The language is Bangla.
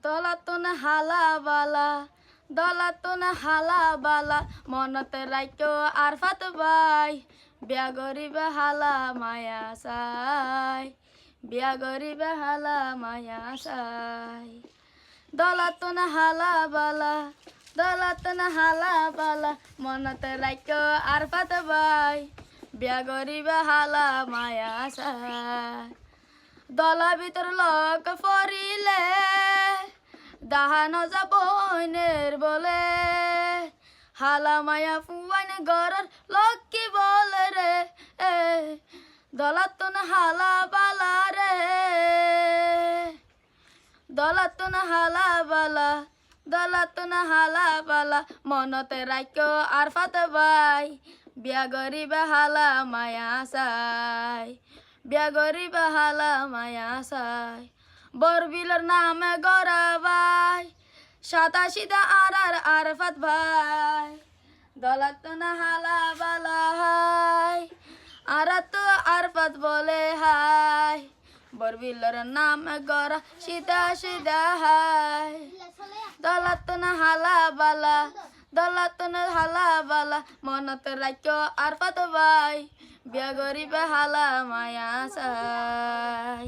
দলাতন হালা বালা দলাতন হালা বালা মনত রাইকো আর ফাত বাই বিয়া গরিবে হালা মায়া সাই বিয়া গরিবে হালা মায়া সাই দলাতন হালা বালা দলাতন হালা বালা মনত রাইকো আর ফাত বাই বিয়া গরিবে হালা মায়া সাই দলা ভিতর লোক ফরিলে দাহানো যাব বলে হালা মায়া ফুয়াইন গরর লক্ষ্মী বলে রে দলাতন হালা বালা রে দলাতন হালা বালা দলাতন হালা বালা মনতে রাইকো আর ফাতে বাই বিয়া গরিবে হালা মায়া সাই বিয়া গরিবে হালা মায়া সাই বরবিলের নামে গরাবাই সাতাশিদা আর ফাত ভাই দলাতন হালা বালা হাই আর তো আর ফাত বলে হাই বরবিলের নামে গরা সিদা সিদা হাই দলাতন হালা বালা দলাতন হালা বালা মনত রাইকো আর ফাত ভাই বিয়া গরিবে হালা মায়া সাই